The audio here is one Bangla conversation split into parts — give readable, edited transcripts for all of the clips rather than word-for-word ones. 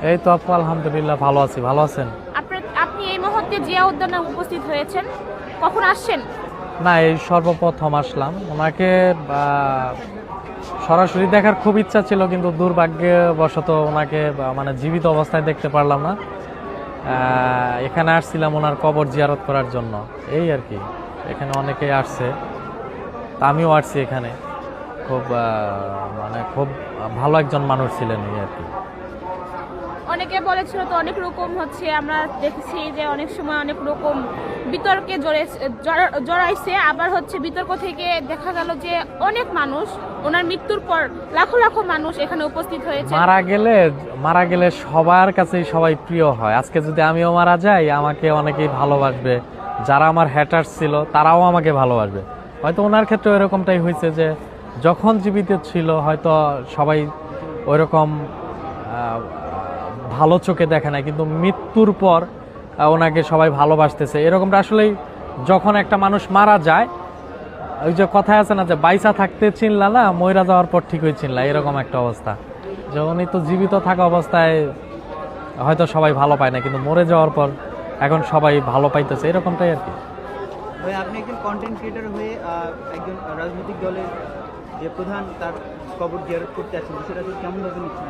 এই তো আপু আলহামদুলিল্লাহ ভালো আছি, ভালো আছেন? আপনি এই মুহূর্তে জিয়া উদ্যানে উপস্থিত হয়েছেন, কখন আসছেন? না, এই সর্বপ্রথম আসলাম। ওনাকে সরাসরি দেখার খুব ইচ্ছা ছিল, কিন্তু দুর্ভাগ্যবশত ওনাকে মানে জীবিত অবস্থায় দেখতে পারলাম না। এখানে আসছিলাম ওনার কবর জিয়ারত করার জন্য, এই আর কি। এখানে অনেকেই আসছে, তা আমিও আসছি এখানে। খুব মানে খুব ভালো একজন মানুষ ছিলেন, এই আর কি। অনেকে বলেছিল তো অনেক রকম হচ্ছে, আমরা দেখেছি যে অনেক সময় অনেক রকম বিতর্কে জড়াইছে, আবার হচ্ছে বিতর্ক থেকে দেখা গেল যে অনেক মানুষ ওনার মৃত্যুর পর লাখো লাখো মানুষ এখানে উপস্থিত হয়েছে। মারা গেলে সবার কাছেই সবাই প্রিয় হয়। আজকে যদি আমিও মারা যাই, আমাকে অনেকেই ভালোবাসবে। যারা আমার হ্যাটার্স ছিল তারাও আমাকে ভালোবাসবে। হয়তো ওনার ক্ষেত্রে এরকমটাই হয়েছে যে যখন জীবিত ছিল হয়তো সবাই ওইরকম ভালো চোখে দেখে না, কিন্তু মৃত্যুর পর ওনাকে সবাই ভালোবাসতেছে। এরকমটা আসলেই যখন একটা মানুষ মারা যায়, ওই যে কথায় আছে না যে বাইসা থাকতে চিনলা না, মইরা যাওয়ার পর ঠিকই চিনলা, এরকম একটা অবস্থা। যে উনি তো জীবিত থাকা অবস্থায় হয়তো সবাই ভালো পায় না, কিন্তু মরে যাওয়ার পর এখন সবাই ভালো পাইতেছে, এরকমটাই আর কি। ভাই, আপনি একজন কন্টেন্ট ক্রিয়েটর হয়ে একজন রাজনৈতিক দলের যে প্রধান তার কবর জিয়ারত করতে আসছেন, সেটা কেমন ভাবে নিচ্ছেন?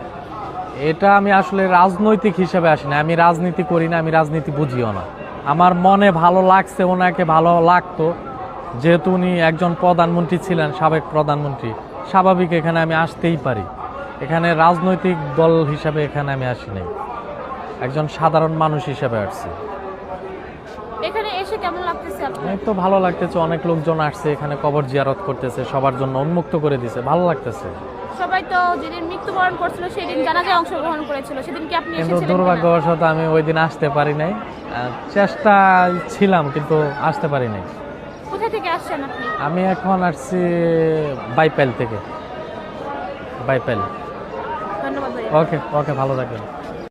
এটা আমি আসলে রাজনৈতিক হিসেবে আসি না, আমি রাজনীতি করি না, আমি রাজনীতি বুঝিও না। আমার মনে ভালো লাগছে, ওনাকে ভালো লাগতো, যেহেতু উনি একজন প্রধানমন্ত্রী ছিলেন, সাবেক প্রধানমন্ত্রী, স্বাভাবিক এখানে আমি আসতেই পারি। এখানে রাজনৈতিক দল হিসেবে এখানে আমি আসি নাই, একজন সাধারণ মানুষ হিসেবে আসছি। এখানে এসে কেমন লাগতেছে আপনার? এই তো ভালো লাগতেছে, অনেক লোকজন আসছে এখানে কবর জিয়ারত করতেছে, সবার জন্য উন্মুক্ত করে দিছে, ভালো লাগতেছে। সবাই তো যেদিন মৃত্যুবরণ করছিল সেদিন জানাজায় অংশগ্রহণ করেছিল, সেদিন কি আপনি কিন্তু এসেছিলেন? দুর্ভাগ্যবশত আমি ওই দিন আসতে পারি নাই। চেষ্টা ছিলাম, কিন্তু আসতে পারি নাই। কোথা থেকে আসছেন আপনি? আমি এখন আসছি বাইপাইল থেকে। বাইপাইল। ধন্যবাদ ভাইয়া। ওকে ওকে, ভালো থাকবেন।